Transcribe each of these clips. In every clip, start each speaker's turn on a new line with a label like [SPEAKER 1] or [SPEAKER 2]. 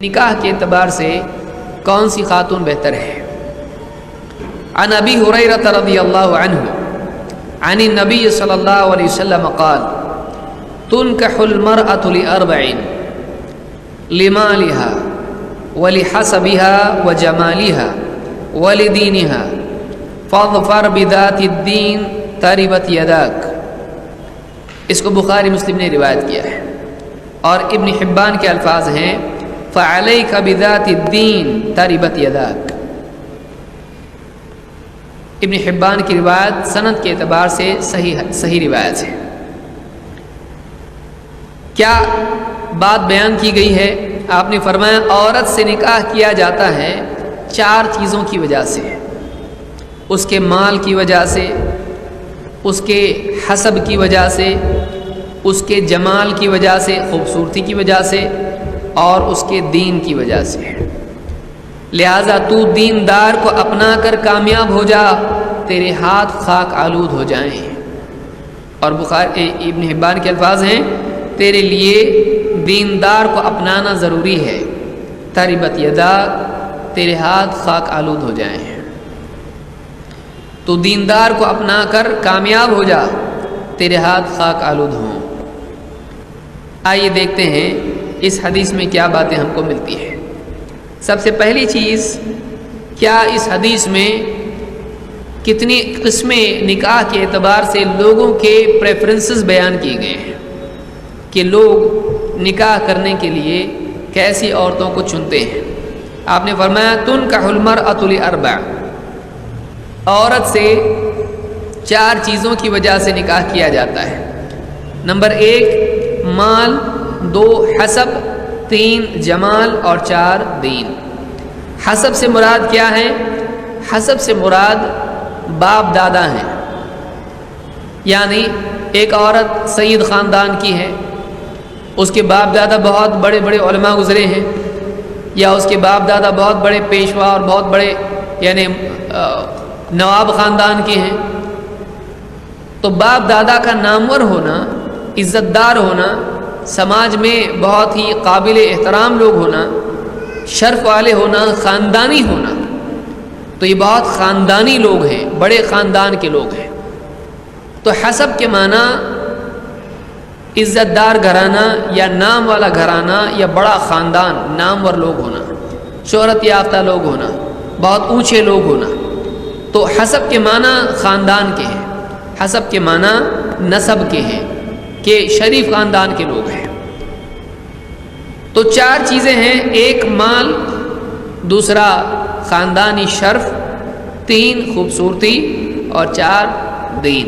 [SPEAKER 1] نکاح کے اعتبار سے کون سی خاتون بہتر ہے؟ عن ابی ہریرہ رضی اللہ عنہ عن النبی صلی اللہ علیہ وسلم قال تنکح المرأة لأربع لمالها ولحسبها وجمالها ولدينها فاظفر بذات الدین تربت یداک۔ اس کو بخاری مسلم نے روایت کیا ہے اور ابن حبان کے الفاظ ہیں فعلیک بذات الدین تربت یداک۔ ابن حبان کی روایت سند کے اعتبار سے صحیح روایت ہے۔ کیا بات بیان کی گئی ہے؟ آپ نے فرمایا عورت سے نکاح کیا جاتا ہے چار چیزوں کی وجہ سے، اس کے مال کی وجہ سے، اس کے حسب کی وجہ سے، اس کے جمال کی وجہ سے، خوبصورتی کی وجہ سے، اور اس کے دین کی وجہ سے۔ لہذا تو دیندار کو اپنا کر کامیاب ہو جا، تیرے ہاتھ خاک آلود ہو جائیں۔ اور بخاری ابن حبان کے الفاظ ہیں تیرے لیے دیندار کو اپنانا ضروری ہے، تربت یدا، تیرے ہاتھ خاک آلود ہو جائیں۔ تو دیندار کو اپنا کر کامیاب ہو جا، تیرے ہاتھ خاک آلود ہوں۔ آئیے دیکھتے ہیں اس حدیث میں کیا باتیں ہم کو ملتی ہیں۔ سب سے پہلی چیز، کیا اس حدیث میں کتنی قسمیں نکاح کے اعتبار سے لوگوں کے پریفرنسز بیان کیے گئے ہیں کہ لوگ نکاح کرنے کے لیے کیسی عورتوں کو چنتے ہیں۔ آپ نے فرمایا تنکح المرأة لأربع، عورت سے چار چیزوں کی وجہ سے نکاح کیا جاتا ہے۔ نمبر 1 مال، 2 حسب، 3 جمال اور 4 دین۔ حسب سے مراد کیا ہے؟ حسب سے مراد باپ دادا ہیں، یعنی ایک عورت سید خاندان کی ہے، اس کے باپ دادا بہت بڑے بڑے علماء گزرے ہیں، یا اس کے باپ دادا بہت بڑے پیشوا اور بہت بڑے یعنی نواب خاندان کے ہیں، تو باپ دادا کا نامور ہونا، عزت دار ہونا، سماج میں بہت ہی قابل احترام لوگ ہونا، شرف والے ہونا، خاندانی ہونا، تو یہ بہت خاندانی لوگ ہیں، بڑے خاندان کے لوگ ہیں۔ تو حسب کے معنی عزت دار گھرانہ یا نام والا گھرانہ یا بڑا خاندان، نامور لوگ ہونا، شہرت یافتہ لوگ ہونا، بہت اونچے لوگ ہونا۔ تو حسب کے معنی خاندان کے ہیں، حسب کے معنی نسب کے ہیں کہ شریف خاندان کے لوگ ہیں۔ تو چار چیزیں ہیں، 1 مال، 2 خاندانی شرف، 3 خوبصورتی اور 4 دین۔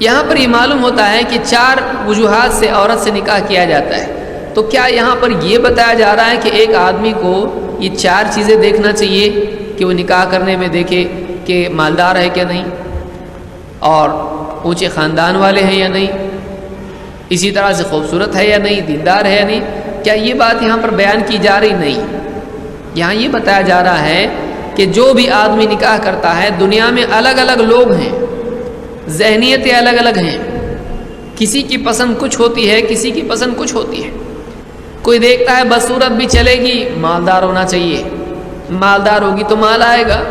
[SPEAKER 1] یہاں پر یہ معلوم ہوتا ہے کہ 4 وجوہات سے عورت سے نکاح کیا جاتا ہے۔ تو کیا یہاں پر یہ بتایا جا رہا ہے کہ ایک آدمی کو یہ 4 چیزیں دیکھنا چاہیے کہ وہ نکاح کرنے میں دیکھے کہ مالدار ہے کیا نہیں، اور اونچے خاندان والے ہیں یا نہیں، اسی طرح سے خوبصورت ہے یا نہیں، دیندار ہے یا نہیں؟ کیا یہ بات یہاں پر بیان کی جا رہی؟ نہیں، یہاں یہ بتایا جا رہا ہے کہ جو بھی آدمی نکاح کرتا ہے، دنیا میں الگ الگ لوگ ہیں، ذہنیتیں الگ الگ ہیں، کسی کی پسند کچھ ہوتی ہے، کسی کی پسند کچھ ہوتی ہے۔ کوئی دیکھتا ہے بدصورت بھی چلے گی، مالدار ہونا چاہیے، مالدار ہوگی تو مال آئے گا۔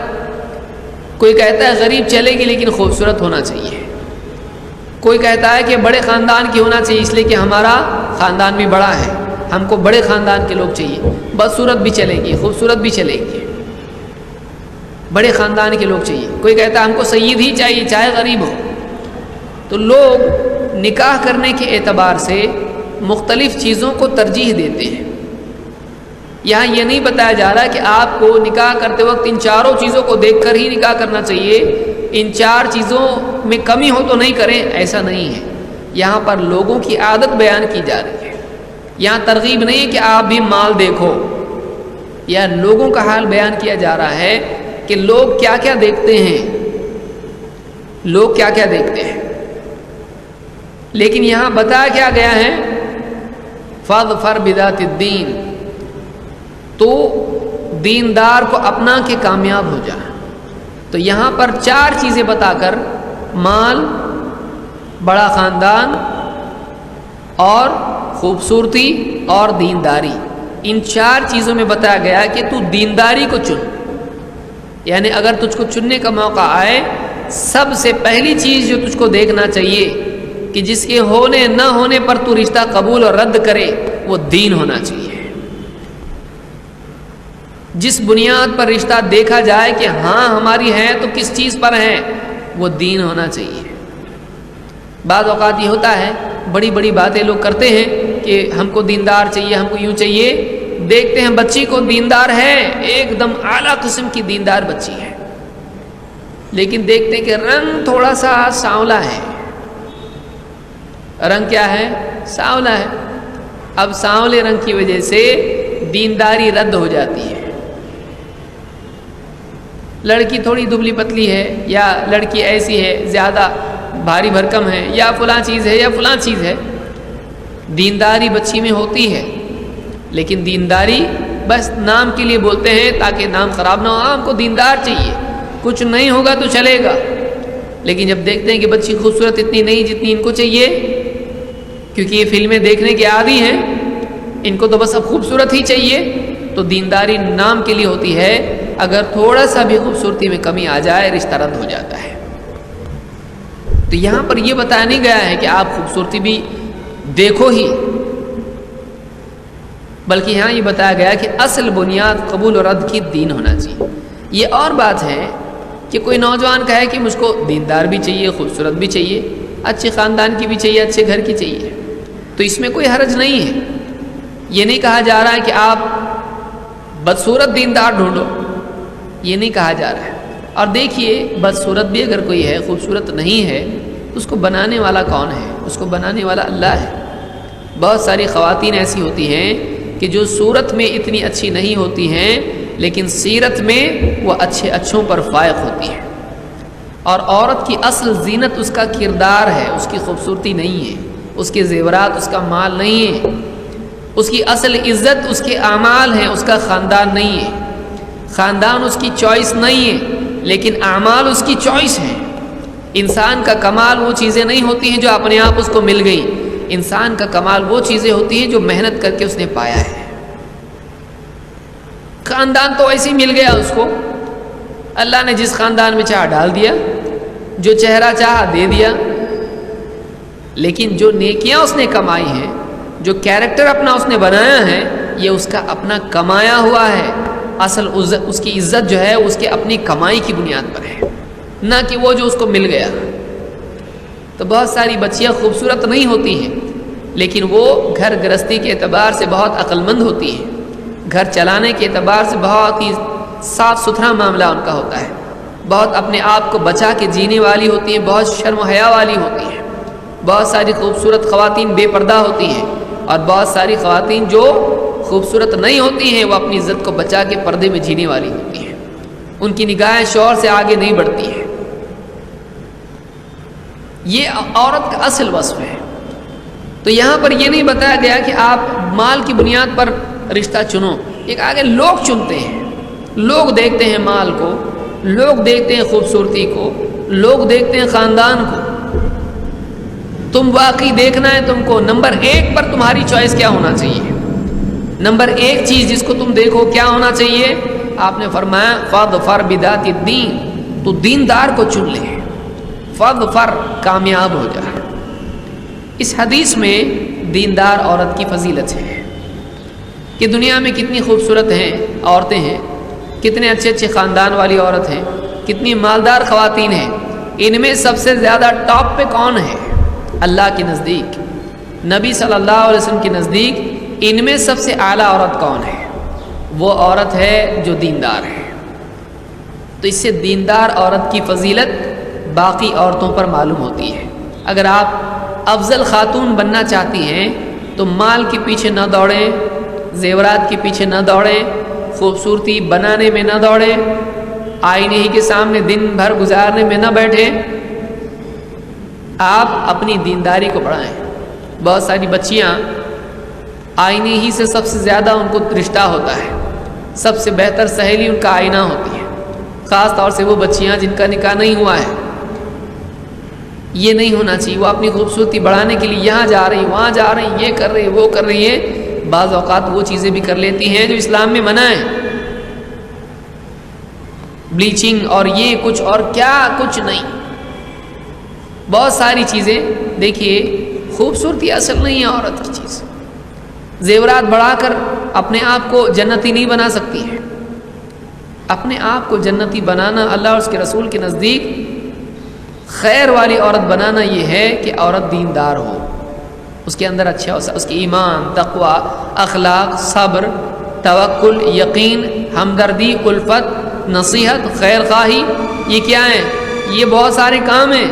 [SPEAKER 1] کوئی کہتا ہے غریب چلے گی لیکن خوبصورت ہونا چاہیے۔ کوئی کہتا ہے کہ بڑے خاندان کی ہونا چاہیے، اس لیے کہ ہمارا خاندان بھی بڑا ہے، ہم کو بڑے خاندان کے لوگ چاہیے، بدصورت بھی چلے گی، خوبصورت بھی چلے گی، بڑے خاندان کے لوگ چاہیے۔ کوئی کہتا ہے ہم کو سید ہی چاہیے چاہے غریب ہو۔ تو لوگ نکاح کرنے کے اعتبار سے مختلف چیزوں کو ترجیح دیتے ہیں۔ یہاں یہ نہیں بتایا جا رہا کہ آپ کو نکاح کرتے وقت ان چاروں چیزوں کو دیکھ کر ہی نکاح کرنا چاہیے، ان 4 چیزوں میں کمی ہو تو نہیں کریں، ایسا نہیں ہے۔ یہاں پر لوگوں کی عادت بیان کی جا رہی ہے۔ یہاں ترغیب نہیں ہے کہ آپ بھی مال دیکھو، یا لوگوں کا حال بیان کیا جا رہا ہے کہ لوگ کیا کیا دیکھتے ہیں، لوگ کیا کیا دیکھتے ہیں۔ لیکن یہاں بتایا کیا گیا ہے فاظفر بذات الدین، تو دیندار کو اپنا کے کامیاب ہو جا۔ تو یہاں پر 4 چیزیں بتا کر، مال، بڑا خاندان، اور خوبصورتی اور دینداری، ان 4 چیزوں میں بتایا گیا کہ تو دینداری کو چن. یعنی اگر تجھ کو چننے کا موقع آئے، سب سے پہلی چیز جو تجھ کو دیکھنا چاہیے کہ جس کے ہونے نہ ہونے پر تو رشتہ قبول اور رد کرے، وہ دین ہونا چاہیے. جس بنیاد پر رشتہ دیکھا جائے کہ ہاں ہماری ہے تو کس چیز پر ہے، وہ دین ہونا چاہیے. بعض اوقات یہ ہوتا ہے، بڑی بڑی باتیں لوگ کرتے ہیں کہ ہم کو دیندار چاہیے، ہم کو یوں چاہیے. دیکھتے ہیں بچی کو دیندار ہے، ایک دم اعلیٰ قسم کی دیندار بچی ہے، لیکن دیکھتے ہیں کہ رنگ تھوڑا سا سانولا ہے. رنگ کیا ہے؟ سانولا ہے. اب سانولے رنگ کی وجہ سے دینداری رد ہو جاتی ہے. لڑکی تھوڑی دبلی پتلی ہے، یا لڑکی ایسی ہے زیادہ بھاری بھرکم ہے، یا فلاں چیز ہے یا فلاں چیز ہے. دینداری بچی میں ہوتی ہے، لیکن دینداری بس نام کے لیے بولتے ہیں تاکہ نام خراب نہ ہو. ہم کو دیندار چاہیے، کچھ نہیں ہوگا تو چلے گا. لیکن جب دیکھتے ہیں کہ بچی خوبصورت اتنی نہیں جتنی ان کو چاہیے، کیونکہ یہ فلمیں دیکھنے کے عادی ہیں، ان کو تو بس اب خوبصورت ہی چاہیے، تو دینداری نام کے لیے ہوتی ہے. اگر تھوڑا سا بھی خوبصورتی میں کمی آ جائے، رشتہ رد ہو جاتا ہے. تو یہاں پر یہ بتایا نہیں گیا ہے کہ آپ خوبصورتی بھی دیکھو ہی، بلکہ یہاں یہ بتایا گیا کہ اصل بنیاد قبول و رد کی دین ہونا چاہیے. یہ اور بات ہے کہ کوئی نوجوان کہے کہ مجھ کو دیندار بھی چاہیے، خوبصورت بھی چاہیے، اچھے خاندان کی بھی چاہیے، اچھے گھر کی چاہیے، تو اس میں کوئی حرج نہیں ہے. یہ نہیں کہا جا رہا ہے کہ آپ بدصورت دیندار ڈھونڈو، یہ نہیں کہا جا رہا ہے. اور دیکھیے، بدصورت بھی اگر کوئی ہے، خوبصورت نہیں ہے، تو اس کو بنانے والا کون ہے؟ اس کو بنانے والا اللہ ہے. بہت ساری خواتین ایسی ہوتی ہیں کہ جو صورت میں اتنی اچھی نہیں ہوتی ہیں، لیکن سیرت میں وہ اچھوں پر فائق ہوتی ہیں. اور عورت کی اصل زینت اس کا کردار ہے، اس کی خوبصورتی نہیں ہے، اس کے زیورات، اس کا مال نہیں ہے. اس کی اصل عزت اس کے اعمال ہیں، اس کا خاندان نہیں ہے. خاندان اس کی چوائس نہیں ہے، لیکن اعمال اس کی چوائس ہیں. انسان کا کمال وہ چیزیں نہیں ہوتی ہیں جو اپنے آپ اس کو مل گئی. انسان کا کمال وہ چیزیں ہوتی ہیں جو محنت کر کے اس نے پایا ہے. خاندان تو ایسے ہی مل گیا اس کو، اللہ نے جس خاندان میں چاہا ڈال دیا، جو چہرہ چاہا دے دیا. لیکن جو نیکیاں اس نے کمائی ہیں، جو کیریکٹر اپنا اس نے بنایا ہے، یہ اس کا اپنا کمایا ہوا ہے. اصل اس کی عزت جو ہے اس کے اپنی کمائی کی بنیاد پر ہے، نہ کہ وہ جو اس کو مل گیا. تو بہت ساری بچیاں خوبصورت نہیں ہوتی ہیں، لیکن وہ گھر گرہستی کے اعتبار سے بہت عقل مند ہوتی ہیں. گھر چلانے کے اعتبار سے بہت ہی صاف ستھرا معاملہ ان کا ہوتا ہے. بہت اپنے آپ کو بچا کے جینے والی ہوتی ہیں، بہت شرم و حیا والی ہوتی ہیں. بہت ساری خوبصورت خواتین بے پردہ ہوتی ہیں، اور بہت ساری خواتین جو خوبصورت نہیں ہوتی ہیں وہ اپنی عزت کو بچا کے پردے میں جینے والی ہوتی ہیں. ان کی نگاہیں شوہر سے آگے نہیں بڑھتی ہیں. یہ عورت کا اصل وصف ہے. تو یہاں پر یہ نہیں بتایا گیا کہ آپ مال کی بنیاد پر رشتہ چنو. ایک آگے لوگ چنتے ہیں، لوگ دیکھتے ہیں مال کو، لوگ دیکھتے ہیں خوبصورتی کو، لوگ دیکھتے ہیں خاندان کو. تم واقعی دیکھنا ہے تم کو نمبر 1 پر تمہاری چوائس کیا ہونا چاہیے. نمبر 1 چیز جس کو تم دیکھو کیا ہونا چاہیے. آپ نے فرمایا فاظفر بذات الدین، تو دیندار کو چن لے. فاظفر، کامیاب ہو جا. اس حدیث میں دیندار عورت کی فضیلت ہے کہ دنیا میں کتنی خوبصورت ہیں عورتیں ہیں، کتنے اچھے اچھے خاندان والی عورت ہیں، کتنی مالدار خواتین ہیں. ان میں سب سے زیادہ ٹاپ پہ کون ہے؟ اللہ کے نزدیک، نبی صلی اللہ علیہ وسلم کے نزدیک ان میں سب سے اعلیٰ عورت کون ہے؟ وہ عورت ہے جو دیندار ہے. تو اس سے دیندار عورت کی فضیلت باقی عورتوں پر معلوم ہوتی ہے. اگر آپ افضل خاتون بننا چاہتی ہیں تو مال کے پیچھے نہ دوڑیں، زیورات کے پیچھے نہ دوڑیں، خوبصورتی بنانے میں نہ دوڑیں، آئینے ہی کے سامنے دن بھر گزارنے میں نہ بیٹھیں. آپ اپنی دینداری کو بڑھائیں. بہت ساری بچیاں آئینے ہی سے سب سے زیادہ ان کو رشتہ ہوتا ہے، سب سے بہتر سہیلی ان کا آئینہ ہوتی ہے، خاص طور سے وہ بچیاں جن کا نکاح نہیں ہوا ہے. یہ نہیں ہونا چاہیے. وہ اپنی خوبصورتی بڑھانے کے لیے یہاں جا رہی وہاں جا رہی, یہ کر رہی وہ کر رہی ہے. بعض اوقات وہ چیزیں بھی کر لیتی ہیں جو اسلام میں منع ہے, بلیچنگ اور یہ کچھ اور کیا کچھ نہیں, بہت ساری چیزیں. دیکھیے خوبصورتی اصل نہیں ہے عورت کی چیز. زیورات بڑھا کر اپنے آپ کو جنتی نہیں بنا سکتی ہے. اپنے آپ کو جنتی بنانا اللہ اور اس کے رسول کے نزدیک خیر والی عورت بنانا یہ ہے کہ عورت دیندار ہو, اس کے اندر اچھا ہو, اس کے ایمان, تقوی, اخلاق, صبر, توکل, یقین, ہمدردی, الفت, نصیحت, خیر خواہی, یہ کیا ہیں؟ یہ بہت سارے کام ہیں,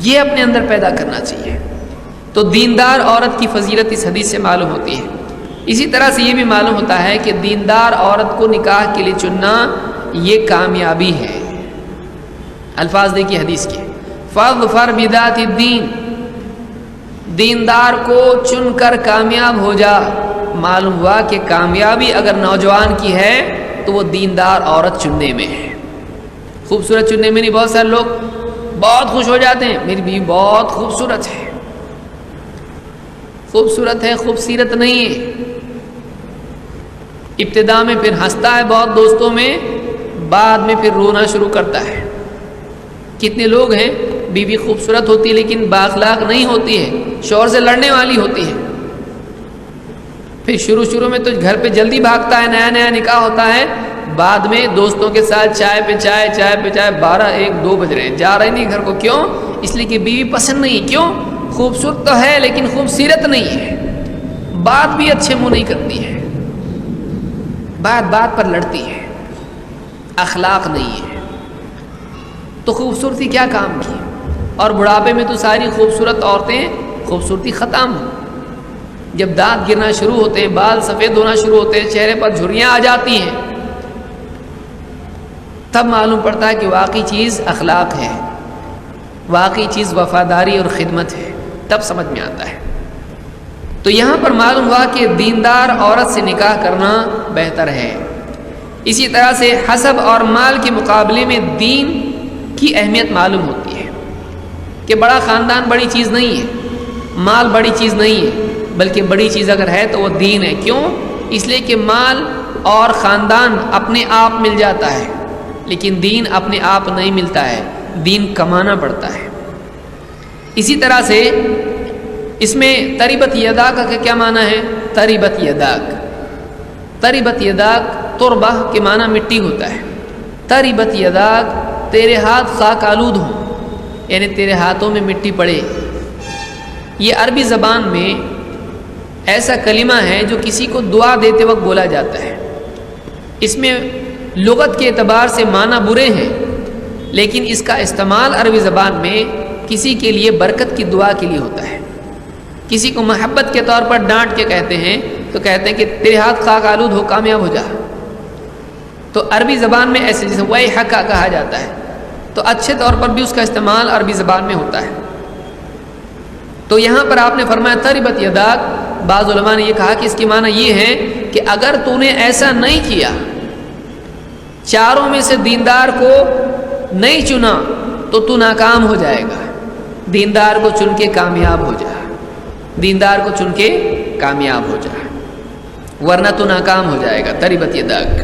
[SPEAKER 1] یہ اپنے اندر پیدا کرنا چاہیے. تو دیندار عورت کی فضیلت اس حدیث سے معلوم ہوتی ہے. اسی طرح سے یہ بھی معلوم ہوتا ہے کہ دیندار عورت کو نکاح کے لیے چننا یہ کامیابی ہے. الفاظ دیکھیے حدیث کے, فاظفر بذات الدین, دیندار کو چن کر کامیاب ہو جا. معلوم ہوا کہ کامیابی اگر نوجوان کی ہے تو وہ دیندار عورت چننے میں ہے, خوبصورت چننے میں نہیں. بہت سارے لوگ بہت خوش ہو جاتے ہیں, میری بیوی بہت خوبصورت ہے. خوبصورت ہے, خوبصورت نہیں ہے. ابتدا میں پھر ہنستا ہے بہت دوستوں میں, بعد میں پھر رونا شروع کرتا ہے. کتنے لوگ ہیں بیوی خوبصورت ہوتی ہے لیکن بااخلاق نہیں ہوتی ہے, شوہر سے لڑنے والی ہوتی ہے. پھر شروع میں تو گھر پہ جلدی بھاگتا ہے, نیا نیا نکاح ہوتا ہے, بعد میں دوستوں کے ساتھ چائے پہ چائے 12 1 2 بج رہے ہیں, جا رہے نہیں گھر کو. کیوں؟ اس لیے کہ بیوی پسند نہیں. کیوں؟ خوبصورت تو ہے لیکن خوبصورت نہیں ہے, بات بھی اچھے منہ نہیں کرتی ہے, بات پر لڑتی ہے, اخلاق نہیں ہے. تو خوبصورتی کیا کام کی؟ اور بڑھاپے میں تو ساری خوبصورت عورتیں خوبصورتی ختم. جب دانت گرنا شروع ہوتے ہیں, بال سفید ہونا شروع ہوتے ہیں, چہرے پر جھریاں آ جاتی ہیں, تب معلوم پڑتا ہے کہ واقعی چیز اخلاق ہے, واقعی چیز وفاداری اور خدمت ہے. تب سمجھ میں آتا ہے. تو یہاں پر معلوم ہوا کہ دیندار عورت سے نکاح کرنا بہتر ہے. اسی طرح سے حسب اور مال کے مقابلے میں دین کی اہمیت معلوم ہوتی ہے کہ بڑا خاندان بڑی چیز نہیں ہے, مال بڑی چیز نہیں ہے, بلکہ بڑی چیز اگر ہے تو وہ دین ہے. کیوں؟ اس لیے کہ مال اور خاندان اپنے آپ مل جاتا ہے لیکن دین اپنے آپ نہیں ملتا ہے, دین کمانا پڑتا ہے. اسی طرح سے اس میں تربت یداک کا کیا معنی ہے؟ تربت یداک, تربت یداک تربہ کے معنی مٹی ہوتا ہے. تربت یداک تیرے ہاتھ خاک آلود ہوں, یعنی تیرے ہاتھوں میں مٹی پڑے. یہ عربی زبان میں ایسا کلمہ ہے جو کسی کو دعا دیتے وقت بولا جاتا ہے. اس میں لغت کے اعتبار سے معنی برے ہیں لیکن اس کا استعمال عربی زبان میں کسی کے لیے برکت کی دعا کے لیے ہوتا ہے. کسی کو محبت کے طور پر ڈانٹ کے کہتے ہیں تو کہتے ہیں کہ تیرے ہاتھ خاک آلود ہو, کامیاب ہو جا. تو عربی زبان میں ایسے جیسے ویحک کہا جاتا ہے تو اچھے طور پر بھی اس کا استعمال عربی زبان میں ہوتا ہے. تو یہاں پر آپ نے فرمایا تربت یداک. بعض علماء نے یہ کہا کہ اس کی معنی یہ ہے کہ اگر تو نے ایسا نہیں کیا, چاروں میں سے دیندار کو نہیں چنا تو تو ناکام ہو جائے گا. دیندار کو چن کے کامیاب ہو جا, دیندار کو چن کے کامیاب ہو جا, ورنہ تو ناکام ہو جائے گا. تربت یداک.